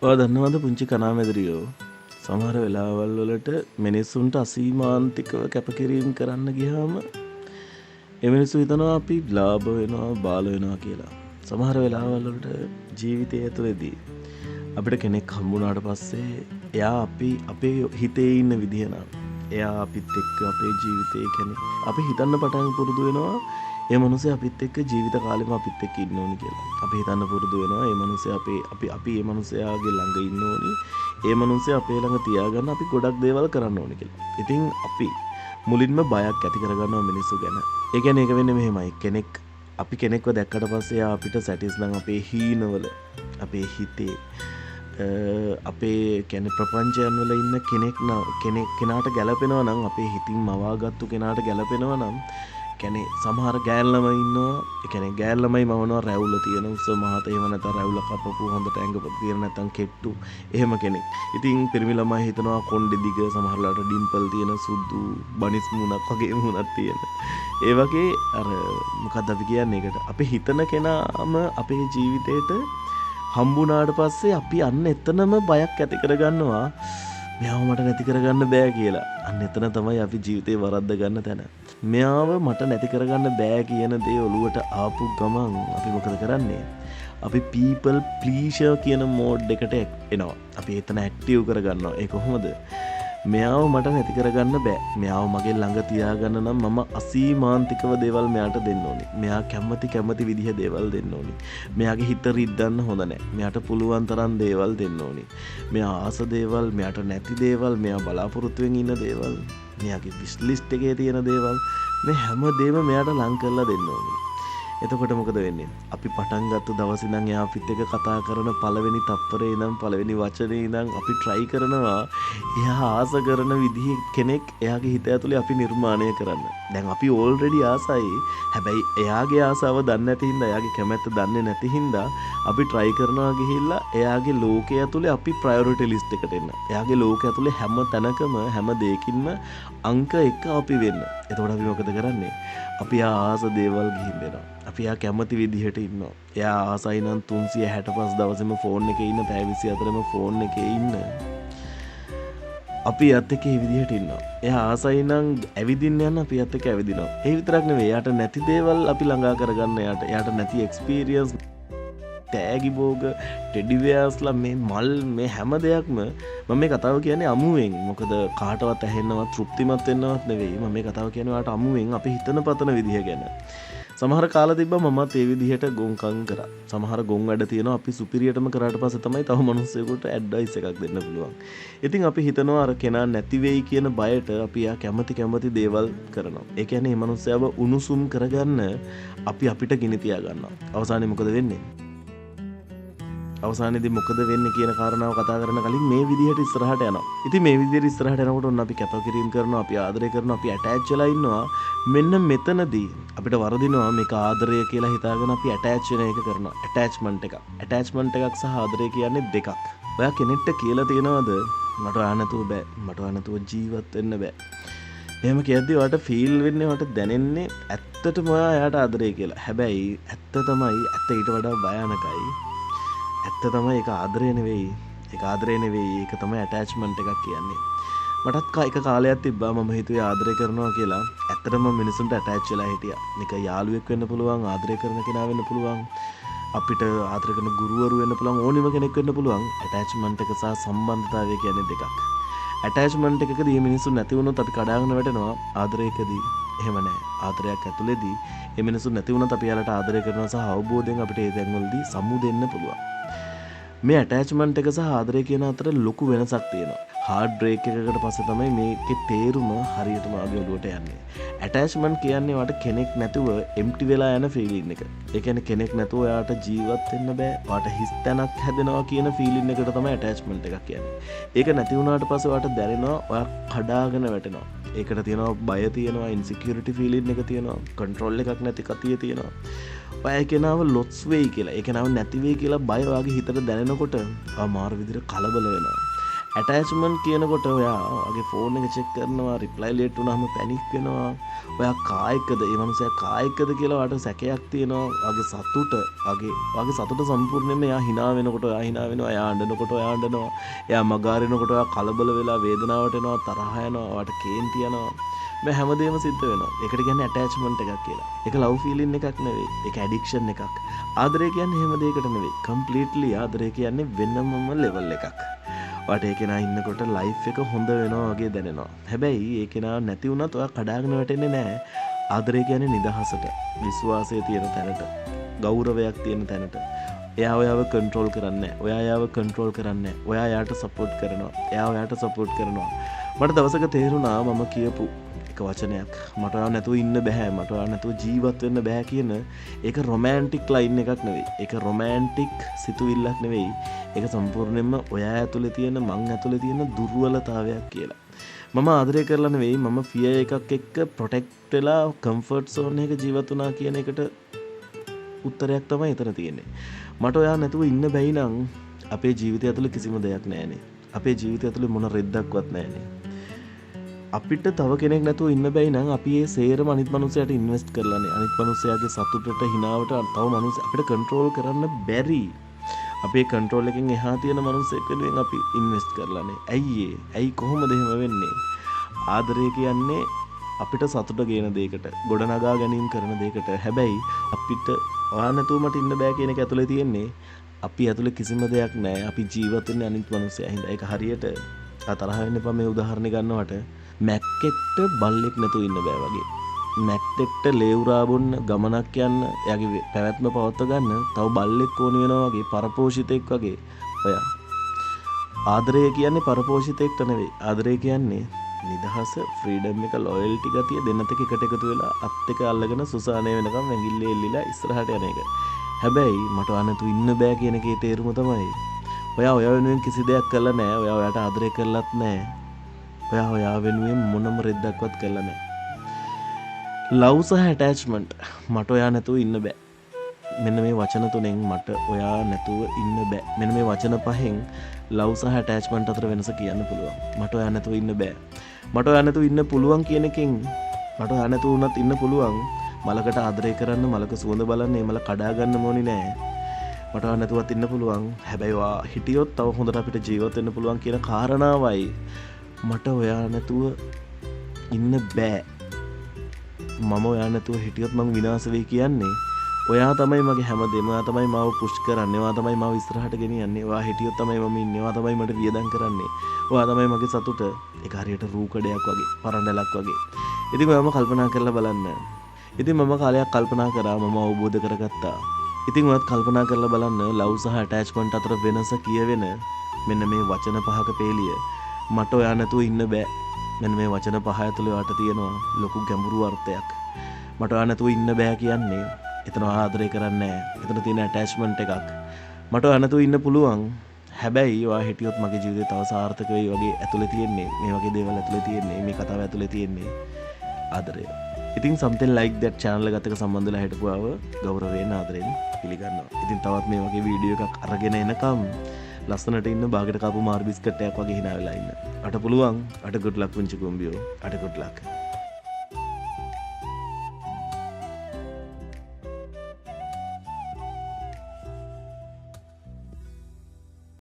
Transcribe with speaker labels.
Speaker 1: ඔයා දන්නවද පුංචි කණාමැදිරියෝ සමහර වෙලාවල් වලට මිනිස්සුන්ට අසීමාන්තිකව කැපකිරීම කරන්න ගියාම ඒ මිනිස්සු හිතනවා අපි ලාභ වෙනවා බාල වෙනවා කියලා. සමහර වෙලාවල් වලට ජීවිතය ඇතුළේදී අපිට කෙනෙක් හම්බුනාට පස්සේ එයා අපි අපේ හිතේ ඉන්න විදිහ නම් එයා අපිත් එක්ක අපේ ජීවිතේ කියන්නේ අපි හිතන්න පටන් පුරුදු වෙනවා ඒ මනුස්සයා අපිත් එක්ක ජීවිත කාලෙම අපිත් එක්ක ඉන්න ඕනි කියලා. අපි හිතන්න පුරුදු වෙනවා ඒ මනුස්සයා අපි ඒ මනුස්සයාගේ ළඟ ඉන්න ඕනි. ඒ මනුස්සයා අපේ ළඟ තියාගන්න අපි ගොඩක් දේවල් කරන්න ඕනි කියලා. ඉතින් අපි මුලින්ම බයක් ඇති කරගන්නවා මිනිස්සු ගැන. ඒ කියන්නේ ඒක වෙන්නේ මෙහෙමයි. අපි කෙනෙක්ව දැක්කට පස්සේ අපිට සැටිස් නම් අපේ හීනවල අපේ හිතේ අපේ කියන්නේ ප්‍රපංචයන් වල ඉන්න කෙනාට ගැලපෙනවා නම් අපේ හිතින් මවාගත්තු කෙනාට ගැලපෙනවා නම් කියන්නේ සමහර ගෑල් ළමයි ඉන්නවා. ඒ කියන්නේ ගෑල් ළමයි මවනවා රැවුල තියෙන උස මහත එහෙම නැත්නම් රැවුල කපපු හොඳට ඇඟපත තියෙන නැත්නම් කෙට්ටු එහෙම කෙනෙක්. ඉතින් පිරිමි ළමයි හිතනවා කොණ්ඩේ දිග සමහරලාට ඩිම්පල් තියෙන සුදු බනිස් මූණක් වගේ මූණක් තියෙන. ඒ වගේ අර මොකක්ද අපි කියන්නේ ඒකට අපි හිතන කෙනාම අපේ ජීවිතේට හම්බුනාට පස්සේ අපි අන්න එතනම බයක් ඇති කරගන්නවා. මෙයාව මට නැති කරගන්න බෑ කියලා. අන්න එතන තමයි අපි ජීවිතේ වරද්ද ගන්න තැන. මෙයාව මට නැති කරගන්න බෑ කියන දේ ඔලුවට ආපු ගමන් අපි මොකද කරන්නේ? අපි people pleaser කියන මෝඩ් එකට එනවා. අපි එතන ඇක්ටිව් කරගන්නවා. ඒ කොහොමද? මෙයාව මට නැති කරගන්න බෑ. මෙයාව මගේ ළඟ තියාගන්න නම් මම අසීමාන්තිකව දේවල් මෙයාට දෙන්න ඕනි. මෙයා කැමති විදිහ දේවල් දෙන්න ඕනි. මෙයාගේ හිත රිද්දන්න හොඳ නැහැ. මෙයාට පුළුවන් තරම් දේවල් දෙන්න ඕනි. මෙයා ආස දේවල්, මෙයාට නැති දේවල්, මෙයා බලාපොරොත්තුෙන් ඉන්න දේවල්, මෙයාගේ විශ් ලිස්ට් එකේ තියෙන දේවල් මේ හැම දෙයක්ම මෙයාට ලං කරලා දෙන්න ඕනි. එතකොට මොකද වෙන්නේ? අපි පටන් ගත්ත දවසේ ඉඳන් එයා අපිත් එක්ක කතා කරන පළවෙනි තප්පරේ ඉඳන් පළවෙනි වචනේ ඉඳන් අපි try කරනවා එයා ආස කරන විදිහ කෙනෙක් එයාගේ හිත ඇතුලේ අපි නිර්මාණය කරන්න. දැන් අපි already ආසයි. හැබැයි එයාගේ ආසාව දන්නේ නැති හින්දා එයාගේ කැමැත්ත දන්නේ නැති හින්දා අපි try කරනවා ගිහිල්ලා එයාගේ ලෝකයේ ඇතුලේ අපි priority list එකට එන්න. එයාගේ ලෝකයේ ඇතුලේ හැම තැනකම හැම දෙයකින්ම අංක 1 අපි වෙන්න. එතකොට අපි මොකද කරන්නේ? අපි ආස දේවල් ගිහින් දෙනවා. අපි එයා කැමති විදිහට ඉන්නවා. එයා ආසයි නම් 365 දවසෙම ෆෝන් එකේ ඉන්න, පැය 24ම ෆෝන් එකේ ඉන්න. අපි යත් එක්ක මේ විදිහට ඉන්නවා. එයා ආසයි නම් ඇවිදින්න යන අපි යත් එක්ක ඇවිදිනවා. ඒ විතරක් නෙවෙයි. එයාට නැති දේවල් අපි ළඟා කරගන්න. එයාට නැති එක්ස්පීරියන්ස් තෑගි බෝග ටෙඩි බෙයාස්ලා මේ මල් මේ හැම දෙයක්ම මම මේ කතාව කියන්නේ අමුවෙන්. මොකද කාටවත් ඇහෙන්නවත් තෘප්තිමත් වෙන්නවත් නෙවෙයි. මම මේ කතාව කියන්නේ ඔයාලට අමුවෙන් අපි හිතන පතන විදිහ ගැන. සමහර කාල තිබ්බා මමත් ඒ විදිහට ගොංකම් කරා. සමහර ගොන් වැඩ තියෙනවා අපි සුපිරියටම කරාට පස්සේ තමයි තව මිනිස්සුෙකුට ඇඩ්වයිස් එකක් දෙන්න පුළුවන්. ඉතින් අපි හිතනවා අර කෙනා නැති වෙයි කියන බයට අපි යා කැමති දේවල් කරනවා. ඒ කියන්නේ මේ මිනිස්සයව උණුසුම් කරගන්න අපි අපිට ගිනි තියා ගන්නවා. අවසානයේ මොකද වෙන්නේ? අවසානයේදී මොකද වෙන්නේ කියන කාරණාව කතා කරන කලින් මේ විදිහට ඉස්සරහට යනවා. ඉතින් මේ විදිහට ඉස්සරහට යනකොට ඔන්න අපි කැපකිරීම කරනවා, අපි ආදරය කරනවා, අපි ඇටැච් වෙලා ඉන්නවා. මෙන්න මෙතනදී අපිට වරදිනවා මේක ආදරය කියලා හිතාගෙන අපි ඇටැච් වෙන එක කරනවා. ඇටැච්මන්ට් එකක්. ඇටැච්මන්ට් එකක් සහ ආදරය කියන්නේ දෙකක්. ඔයා කෙනෙක්ට කියලා තියෙනවද මට ඔයා නැතුව බෑ. මට ඔයා නැතුව ජීවත් වෙන්න බෑ. එහෙම කියද්දී ඔයාට ෆීල් වෙන්නේ ඔයාට දැනෙන්නේ ඇත්තටම ඔයා එයාට ආදරය කියලා. හැබැයි ඇත්ත තමයි ඇත්ත ඊට වඩා භයානකයි. ඇත්ත තමයි ඒක ආදරය නෙවෙයි. ඒක ආදරය නෙවෙයි. ඒක තමයි ඇටැච්මන්ට් එකක් කියන්නේ. මටත් එක කාලයක් තිබ්බා මම හිතුවේ ආදරය කරනවා කියලා. ඇත්තටම මිනිසුන්ට ඇටැච් වෙලා හිටියා. නික යාළුවෙක් වෙන්න පුළුවන්, ආදරය කරන කෙනා වෙන්න පුළුවන්. අපිට ආදරය කරන ගුරුවරු වෙන්න පුළුවන්, ඕනෙම කෙනෙක් වෙන්න පුළුවන්. ඇටැච්මන්ට් එක සහ සම්බන්ධතාවය කියන්නේ දෙකක්. ඇටැච්මන්ට් එකකදී මිනිස්සු නැති වුණොත් අපි කඩාගෙන වැටෙනවා. ආදරයකදී එහෙම නැහැ. ආදරයක් ඇතුළේදී මේ මිනිස්සු නැති වුණොත් අපි යාලට ආදරය කරනවා සහ අවබෝධයෙන් අපිට ඒ තැන්වලදී සමු දෙන්න පුළුවන්. මේ ඇටැච්මන්ට් එක සහ ආදරය කියන අතර ලොකු වෙනසක් තියෙනවා. හાર્ඩ් බ්‍රේක් එකකට පස්සේ තමයි මේකේ තේරුම හරියටම ආගේ ඔලුවට යන්නේ. ඇටැච්මන්ට් කියන්නේ වට කෙනෙක් නැතුව එම්ටි වෙලා යන ෆීලින් එක. ඒ කියන්නේ කෙනෙක් නැතුව ඔයාට ජීවත් වෙන්න බෑ. ඔයාට හිස් තැනක් හැදෙනවා කියන ෆීලින් එකට තමයි ඇටැච්මන්ට් එකක් කියන්නේ. ඒක නැති වුණාට පස්සේ ඔයාට දැනෙනවා ඔයා කඩාගෙන වැටෙනවා. ඒකට තියෙනවා බය තියෙනවා, ඉන්සිකියුරිටි ෆීලින් එක තියෙනවා, කන්ට්‍රෝල් එකක් නැති කතිය තියෙනවා. ඔය කෙනාව ලොස් වෙයි කියලා, ඒ කෙනාව නැති වෙයි කියලා බය ඔයාගේ හිතට දැනෙනකොට ඔයා මාර විදිහට කලබල වෙනවා. ඇටැච්මන්ට් කියනකොට ඔයාගේ ෆෝන් එක චෙක් කරනවා, රිප්ලයි ලේට් වුණාම පැනික් වෙනවා. ඔයා කායිකද, ඒ මනුස්සයා කායිකද කියලා ඔයාට සැකයක් තියෙනවා. ඔයාගේ සතුට සම්පූර්ණයෙන්ම එයා hina වෙනකොට ඔයා hina වෙනවා, එයා අඬනකොට ඔයා අඬනවා, එයා මගාරිනකොට ඔයා කලබල වෙලා වේදනාවට එනවා, තරහ යනවා, ඔයාට කේන්ති යනවා. මේ හැමදේම සිද්ධ වෙනවා. ඒකට කියන්නේ ඇටැච්මන්ට් එකක් කියලා. ඒක ලව් ෆීලින් එකක් නෙවෙයි. ඒක ඇඩික්ෂන් එකක්. ආදරය කියන්නේ එහෙම දෙයකට නෙවෙයි. කම්ප්ලීට්ලි ආදරය කියන්නේ වෙනමම ලෙවල් එකක්. ඔයාට ඒ කෙනා ඉන්නකොට ලයිෆ් එක හොඳ වෙනවා වගේ දැනෙනවා. හැබැයි ඒ කෙනා නැති වුණත් ඔයා කඩාගෙන වැටෙන්නේ නැහැ. ආදරය කියන්නේ නිදහසට, විශ්වාසය තියෙන තැනට, ගෞරවයක් තියෙන තැනට. එයා ඔයාව කන්ට්‍රෝල් කරන්නේ නැහැ. ඔයා එයාව කන්ට්‍රෝල් කරන්නේ නැහැ. ඔයා එයාට සපෝට් කරනවා. එයා ඔයාට සපෝට් කරනවා. මට දවසක තේරුණා මම කියපු එක වචනයක්. මට ඔයාව නැතුව ඉන්න බෑ. මට ඔයාව නැතුව ජීවත් වෙන්න බෑ කියන ඒක රොමැන්ටික් ලයින් එකක් නෙවෙයි. ඒක රොමැන්ටික් සිතුවිල්ලක් නෙවෙයි. ඒක සම්පූර්ණයෙන්ම ඔයා ඇතුලේ තියෙන, මං ඇතුලේ තියෙන දුර්වලතාවයක් කියලා. මම ආදරය කරලා නෙවෙයි, මම ෆියර් එකක් එක්ක ප්‍රොටෙක්ට් වෙලා කම්ෆර්ට් සෝන් එක ජීවත් වුණා කියන එකට උත්තරයක් තමයි එතන තියෙන්නේ. මට ඔයා නැතුව ඉන්න බැයි නම් අපේ ජීවිතය ඇතුලේ කිසිම දෙයක් නැහැනේ. අපේ ජීවිතය ඇතුලේ මොන රෙද්දක්වත් නැහැනේ. අපිට තව කෙනෙක් නැතුව ඉන්න බැයි නම් අපි ඒ සේරම අනිත් මනුස්සයාට ඉන්වෙස්ට් කරලානේ. අනිත් මනුස්සයාගේ සතුටට, හිනාවට තව මනුස්ස අපිට කන්ට්‍රෝල් කරන්න බැරි. අපේ කන්ට්‍රෝල් එකෙන් එහා තියෙන මනුස්සයෙක් වෙනුවෙන් අපි ඉන්වෙස්ට් කරලානේ. ඇයි කොහොමද එහෙම වෙන්නේ? ආදරය කියන්නේ අපිට සතුට ගේන දෙයකට, ගොඩනගා ගැනීම කරන දෙයකට. හැබැයි අපිට ඔයා නැතුව මට ඉන්න බෑ කියන එක ඇතුලේ තියෙන්නේ අපි ඇතුලේ කිසිම දෙයක් නැහැ. අපි ජීවත් වෙන්නේ අනිත් මනුස්සයා හින්දා. ඒක හරියට තරහ වෙන්න එපා මේ උදාහරණේ ගන්නවට. මැක්කෙක්ට බල්ලෙක් නැතුව ඉන්න බෑ වගේ. මැක්කෙක්ට ලේවුරා බොන්න, ගමනක් යන්න, එයාගේ පැවැත්ම පවත්ව ගන්න තව බල්ලෙක් ඕනි වෙනවා වගේ, පරපෝෂිතෙක් වගේ. ඔයා ආදරය කියන්නේ පරපෝෂිතෙක්ට නෙවෙයි. ආදරය කියන්නේ නිදහස, ෆ්‍රීඩම් එක, ලොයල්ටි ගතිය දෙන්නත් එකට එකතු වෙලා අත් එක අල්ලගෙන සුසානේ වෙනකම් වැඟිල්ලේ එල්ලිලා ඉස්සරහට යන එක. හැබැයි මට ඔයා නැතුව ඉන්න බෑ කියන එකේ තේරුම තමයි ඔයා වෙනුවෙන් කිසි දෙයක් කළා නෑ. ඔයා ඔයාට ආදරය කළත් නෑ. ඔයා වෙනුවෙන් මොනම රෙද්දක්වත් කළා නෑ. ලව් සහ ඇටැච්මන්ට්. මට ඔයා නැතුව ඉන්න බෑ. මෙන්න මේ වචන තුනෙන් මට ඔයා නැතුව ඉන්න බෑ. මෙන්න මේ වචන පහෙන් ලව් සහ ඇටැච්මන්ට් අතර වෙනස කියන්න පුළුවන්. මට ඔයා නැතුව ඉන්න බෑ. මට ඔයා නැතුව ඉන්න පුළුවන් කියන එකෙන් මට ඔයා නැතුව උනත් ඉන්න පුළුවන්. මලකට ආදරය කරන්න, මලක සුවඳ බලන්න, ඒ මල කඩා ගන්න ඕනි නෑ. මට ඔයා නැතුවත් ඉන්න පුළුවන්. හැබැයි ඔයා හිටියොත් තව හොඳට අපිට ජීවත් වෙන්න පුළුවන් කියන කාරණාවයි මට ඔයා නැතුව ඉන්න බෑ. මම ඔයා නැතුව හිටියොත් මං විනාශ වෙයි කියන්නේ. ඔයා තමයි මගේ හැමදේම. ඔයා තමයි මාව පුෂ් කරන්නේ. ඔයා තමයි මාව ඉස්සරහට ගෙනියන්නේ. ඔයා හිටියොත් තමයි මම ඉන්නේ. ඔයා තමයි මට වියදම් කරන්නේ. ඔයා තමයි මගේ සතුට. ඒක හරියට රූකඩයක් වගේ, පරණැලක් වගේ. ඉතින් ඔයාම කල්පනා කරලා බලන්න. ඉතින් මම කාලයක් කල්පනා කරා, මම අවබෝධ කරගත්තා. ඉතින් ඔයත් කල්පනා කරලා බලන්න ලව් සහ ඇටැච්මන්ට් අතර වෙනස කියවෙන මෙන්න මේ වචන පහක පේලිය. මට ඔයා නැතුව ඉන්න බෑ. මෙන්න මේ වචන පහ ඇතුලේ ඔයාට තියෙනවා ලොකු ගැඹුරු අර්ථයක්. මට ඔයා නැතුව ඉන්න බෑ කියන්නේ එතන ආදරය කරන්නේ නැහැ. එතන තියෙන ඇටැච්මන්ට් එකක්. මට ඔයා නැතුව ඉන්න පුළුවන්. හැබැයි ඔයා හිටියොත් මගේ ජීවිතේ තව සාර්ථක වෙයි වගේ ඇතුලේ තියෙන්නේ. මේ වගේ දේවල් ඇතුලේ තියෙන්නේ. මේ කතාව ඇතුලේ තියෙන්නේ ආදරය. ඉතින් something like that channel එකත් එක්ක සම්බන්ධ වෙලා හිටපුවාව ගෞරවයෙන් ආදරයෙන් පිළිගන්නවා. ඉතින් තවත් මේ වගේ වීඩියෝ එකක් අරගෙන එනකම් ලස්සනට ඉන්න, බාගෙට කාපු මාර් බිස්කට් එකක් වගේ hina වෙලා ඉන්න. අට පුළුවන්. අට good luck පුංචි කුඹියෝ. අට good luck.